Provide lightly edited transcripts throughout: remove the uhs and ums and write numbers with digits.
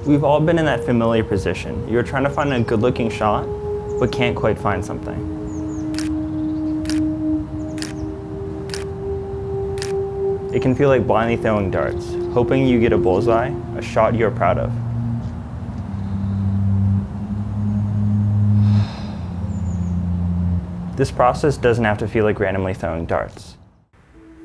We've all been in that familiar position. You're trying to find a good-looking shot, but can't quite find something. It can feel like blindly throwing darts, hoping you get a bullseye, a shot you're proud of. This process doesn't have to feel like randomly throwing darts.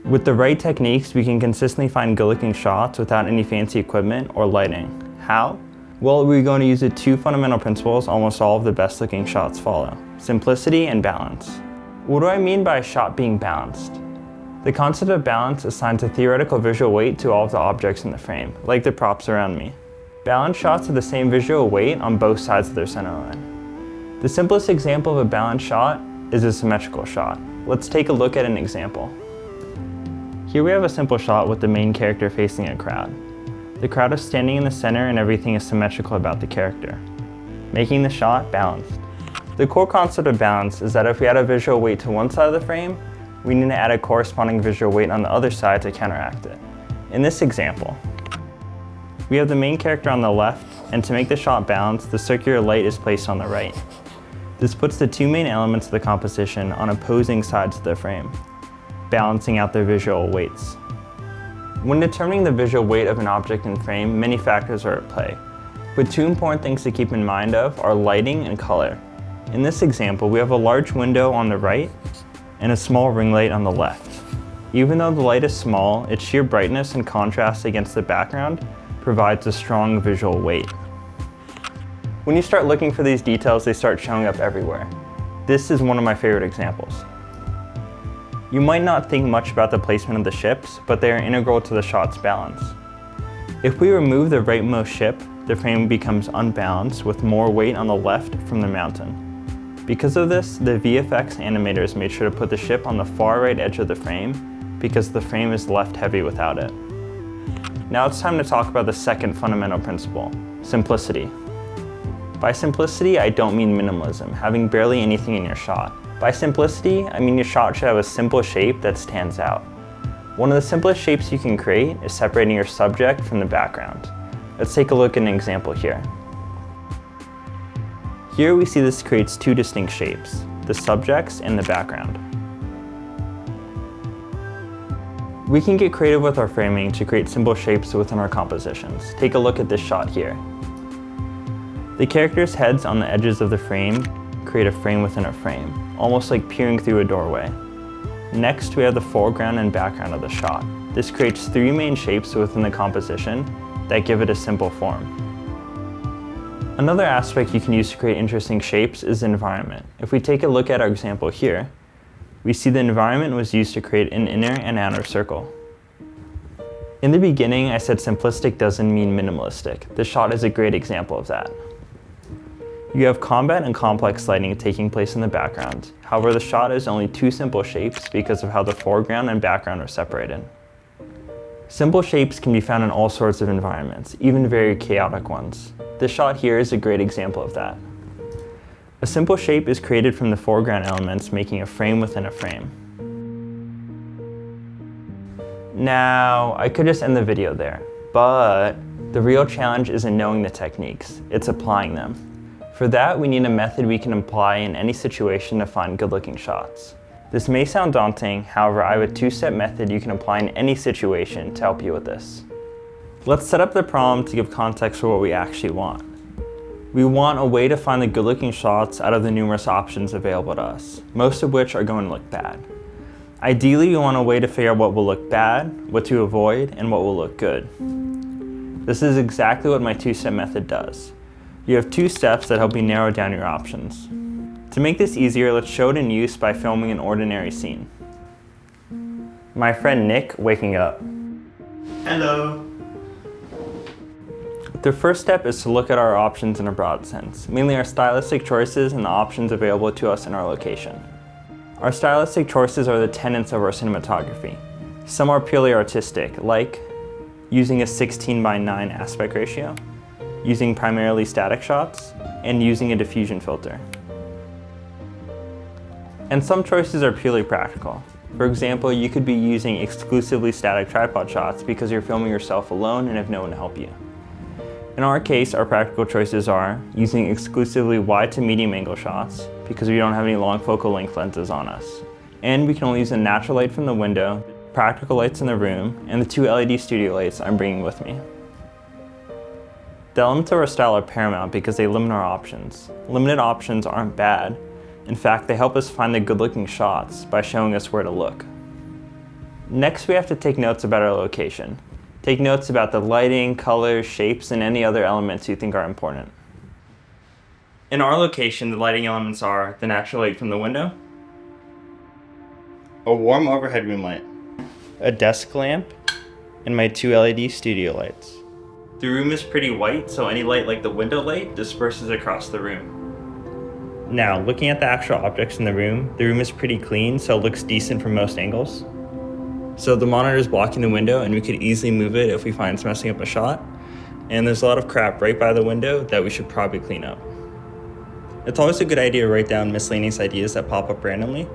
With the right techniques, we can consistently find good-looking shots without any fancy equipment or lighting. How? Well, we're going to use the two fundamental principles almost all of the best-looking shots follow: simplicity and balance. What do I mean by a shot being balanced? The concept of balance assigns a theoretical visual weight to all of the objects in the frame, like the props around me. Balanced shots have the same visual weight on both sides of their center line. The simplest example of a balanced shot is a symmetrical shot. Let's take a look at an example. Here we have a simple shot with the main character facing a crowd. The crowd is standing in the center and everything is symmetrical about the character, making the shot balanced. The core concept of balance is that if we add a visual weight to one side of the frame, we need to add a corresponding visual weight on the other side to counteract it. In this example, we have the main character on the left, and to make the shot balanced, the circular light is placed on the right. This puts the two main elements of the composition on opposing sides of the frame, balancing out their visual weights. When determining the visual weight of an object in frame, many factors are at play, but two important things to keep in mind are lighting and color. In this example, we have a large window on the right and a small ring light on the left. Even though the light is small, its sheer brightness and contrast against the background provides a strong visual weight. When you start looking for these details, they start showing up everywhere. This is one of my favorite examples. You might not think much about the placement of the ships, but they are integral to the shot's balance. If we remove the rightmost ship, the frame becomes unbalanced with more weight on the left from the mountain. Because of this, the VFX animators made sure to put the ship on the far right edge of the frame because the frame is left heavy without it. Now it's time to talk about the second fundamental principle, simplicity. By simplicity, I don't mean minimalism, having barely anything in your shot. By simplicity, I mean your shot should have a simple shape that stands out. One of the simplest shapes you can create is separating your subject from the background. Let's take a look at an example here. Here we see this creates two distinct shapes, the subjects and the background. We can get creative with our framing to create simple shapes within our compositions. Take a look at this shot here. The characters' heads on the edges of the frame create a frame within a frame, almost like peering through a doorway. Next, we have the foreground and background of the shot. This creates three main shapes within the composition that give it a simple form. Another aspect you can use to create interesting shapes is the environment. If we take a look at our example here, we see the environment was used to create an inner and outer circle. In the beginning, I said simplistic doesn't mean minimalistic. This shot is a great example of that. You have combat and complex lighting taking place in the background. However, the shot is only two simple shapes because of how the foreground and background are separated. Simple shapes can be found in all sorts of environments, even very chaotic ones. This shot here is a great example of that. A simple shape is created from the foreground elements, making a frame within a frame. Now, I could just end the video there, but the real challenge isn't knowing the techniques, it's applying them. For that, we need a method we can apply in any situation to find good-looking shots. This may sound daunting, however, I have a two-step method you can apply in any situation to help you with this. Let's set up the problem to give context for what we actually want. We want a way to find the good-looking shots out of the numerous options available to us, most of which are going to look bad. Ideally, we want a way to figure out what will look bad, what to avoid, and what will look good. This is exactly what my two-step method does. You have two steps that help you narrow down your options. To make this easier, let's show it in use by filming an ordinary scene. My friend Nick waking up. Hello. The first step is to look at our options in a broad sense, mainly our stylistic choices and the options available to us in our location. Our stylistic choices are the tenets of our cinematography. Some are purely artistic, like using a 16:9 aspect ratio, using primarily static shots, and using a diffusion filter. And some choices are purely practical. For example, you could be using exclusively static tripod shots because you're filming yourself alone and have no one to help you. In our case, our practical choices are using exclusively wide to medium angle shots because we don't have any long focal length lenses on us. And we can only use the natural light from the window, practical lights in the room, and the 2 LED studio lights I'm bringing with me. The elements of our style are paramount because they limit our options. Limited options aren't bad. In fact, they help us find the good-looking shots by showing us where to look. Next, we have to take notes about our location. Take notes about the lighting, colors, shapes, and any other elements you think are important. In our location, the lighting elements are the natural light from the window, a warm overhead room light, a desk lamp, and my 2 LED studio lights. The room is pretty white, so any light like the window light disperses across the room. Now, looking at the actual objects in the room is pretty clean, so it looks decent from most angles. So the monitor is blocking the window, and we could easily move it if we find it's messing up a shot. And there's a lot of crap right by the window that we should probably clean up. It's always a good idea to write down miscellaneous ideas that pop up randomly.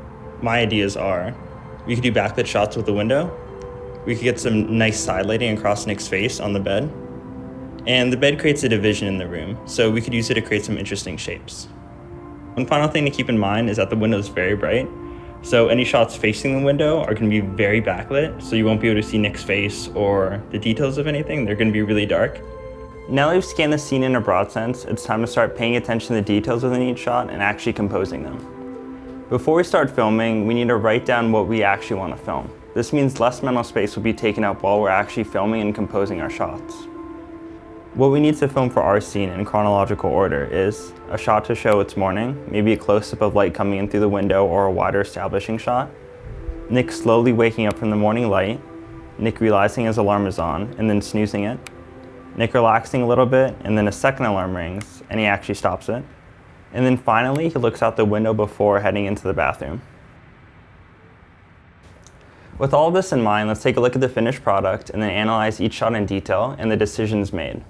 My ideas are, we could do backlit shots with the window, we could get some nice side lighting across Nick's face on the bed, and the bed creates a division in the room, so we could use it to create some interesting shapes. One final thing to keep in mind is that the window is very bright, so any shots facing the window are going to be very backlit, so you won't be able to see Nick's face or the details of anything. They're going to be really dark. Now that we've scanned the scene in a broad sense, it's time to start paying attention to the details within each shot and actually composing them. Before we start filming, we need to write down what we actually want to film. This means less mental space will be taken up while we're actually filming and composing our shots. What we need to film for our scene in chronological order is a shot to show it's morning, maybe a close-up of light coming in through the window or a wider establishing shot, Nick slowly waking up from the morning light, Nick realizing his alarm is on and then snoozing it, Nick relaxing a little bit and then a second alarm rings and he actually stops it, and then finally he looks out the window before heading into the bathroom. With all of this in mind, let's take a look at the finished product and then analyze each shot in detail and the decisions made.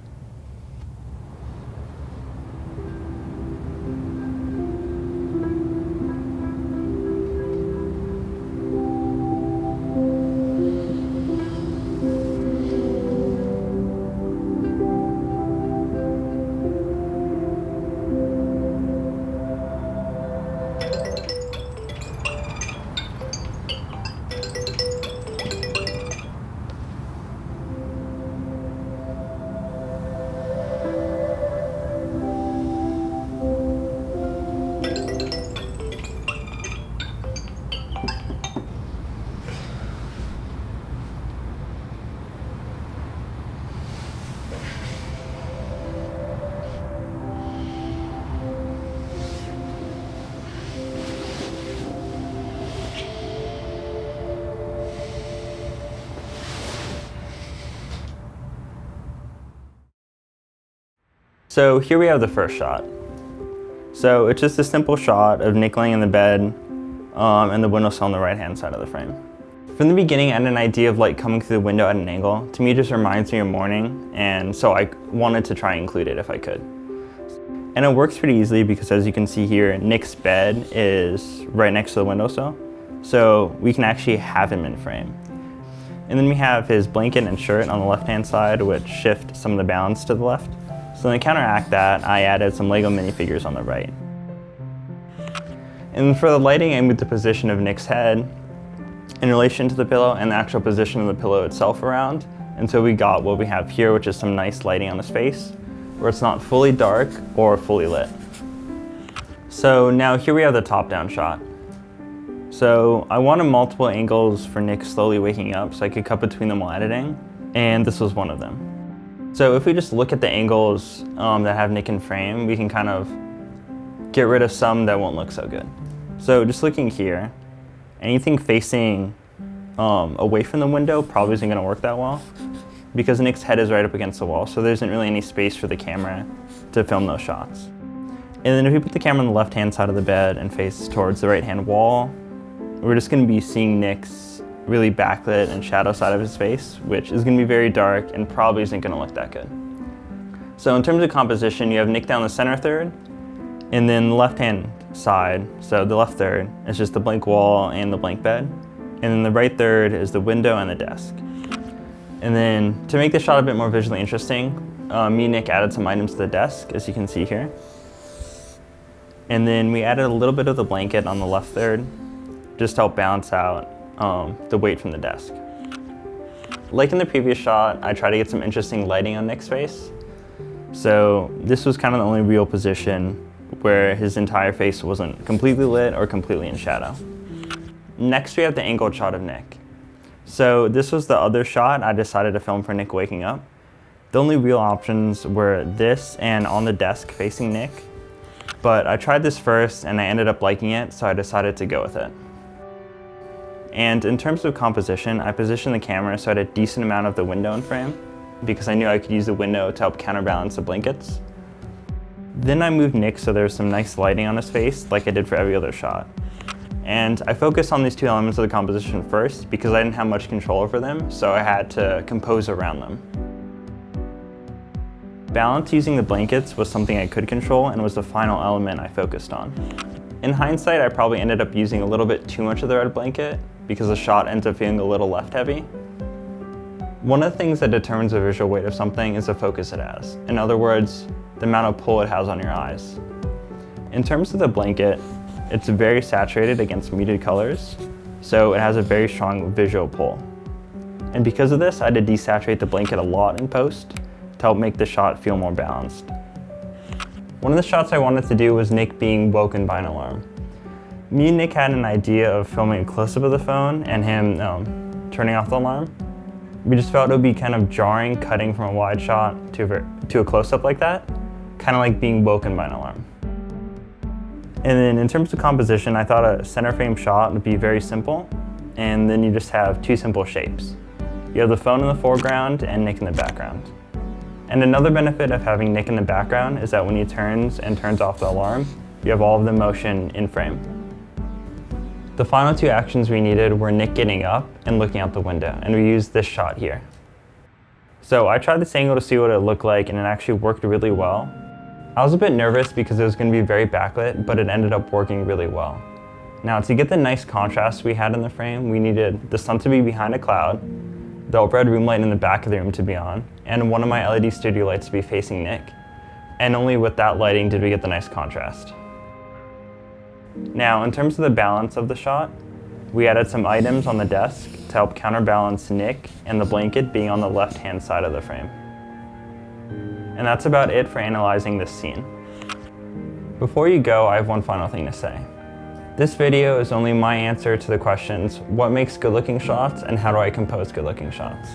So here we have the first shot. So it's just a simple shot of Nick laying in the bed and the windowsill on the right-hand side of the frame. From the beginning, I had an idea of light coming through the window at an angle. To me, it just reminds me of morning, and so I wanted to try and include it if I could. And it works pretty easily because, as you can see here, Nick's bed is right next to the windowsill, so we can actually have him in frame. And then we have his blanket and shirt on the left-hand side, which shift some of the balance to the left. So to counteract that, I added some Lego minifigures on the right. And for the lighting, I moved the position of Nick's head in relation to the pillow and the actual position of the pillow itself around. And so we got what we have here, which is some nice lighting on his face, where it's not fully dark or fully lit. So now here we have the top-down shot. So I wanted multiple angles for Nick slowly waking up so I could cut between them while editing, and this was one of them. So if we just look at the angles that have Nick in frame, we can kind of get rid of some that won't look so good. So just looking here, anything facing away from the window probably isn't gonna work that well because Nick's head is right up against the wall, so there isn't really any space for the camera to film those shots. And then if we put the camera on the left-hand side of the bed and face towards the right-hand wall, we're just gonna be seeing Nick's really backlit and shadow side of his face, which is gonna be very dark and probably isn't gonna look that good. So in terms of composition, you have Nick down the center third, and then the left-hand side, so the left third, is just the blank wall and the blank bed. And then the right third is the window and the desk. And then to make the shot a bit more visually interesting, me and Nick added some items to the desk, as you can see here. And then we added a little bit of the blanket on the left third, just to help balance out the weight from the desk. Like in the previous shot, I tried to get some interesting lighting on Nick's face. So this was kind of the only real position where his entire face wasn't completely lit or completely in shadow. Next, we have the angled shot of Nick. So this was the other shot I decided to film for Nick waking up. The only real options were this and on the desk facing Nick, but I tried this first and I ended up liking it, so I decided to go with it. And in terms of composition, I positioned the camera so I had a decent amount of the window in frame, because I knew I could use the window to help counterbalance the blankets. Then I moved Nick so there was some nice lighting on his face, like I did for every other shot. And I focused on these two elements of the composition first because I didn't have much control over them, so I had to compose around them. Balance using the blankets was something I could control and was the final element I focused on. In hindsight, I probably ended up using a little bit too much of the red blanket because the shot ends up feeling a little left heavy. One of the things that determines the visual weight of something is the focus it has. In other words, the amount of pull it has on your eyes. In terms of the blanket, it's very saturated against muted colors, so it has a very strong visual pull. And because of this, I had to desaturate the blanket a lot in post to help make the shot feel more balanced. One of the shots I wanted to do was Nick being woken by an alarm. Me and Nick had an idea of filming a close-up of the phone and him turning off the alarm. We just felt it would be kind of jarring cutting from a wide shot to a close-up like that, kind of like being woken by an alarm. And then in terms of composition, I thought a center frame shot would be very simple, and then you just have two simple shapes. You have the phone in the foreground and Nick in the background. And another benefit of having Nick in the background is that when he turns off the alarm, you have all of the motion in frame. The final two actions we needed were Nick getting up and looking out the window, and we used this shot here. So I tried this angle to see what it looked like, and it actually worked really well. I was a bit nervous because it was going to be very backlit, but it ended up working really well. Now, to get the nice contrast we had in the frame, we needed the sun to be behind a cloud, the overhead room light in the back of the room to be on, and one of my LED studio lights to be facing Nick. And only with that lighting did we get the nice contrast. Now, in terms of the balance of the shot, we added some items on the desk to help counterbalance Nick and the blanket being on the left-hand side of the frame. And that's about it for analyzing this scene. Before you go, I have one final thing to say. This video is only my answer to the questions, what makes good-looking shots and how do I compose good-looking shots?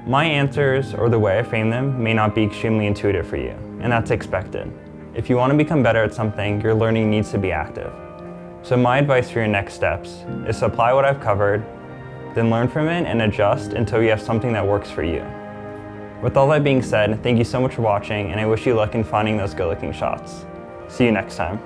My answers, or the way I frame them, may not be extremely intuitive for you, and that's expected. If you want to become better at something, your learning needs to be active. So my advice for your next steps is to apply what I've covered, then learn from it and adjust until you have something that works for you. With all that being said, thank you so much for watching, and I wish you luck in finding those good-looking shots. See you next time.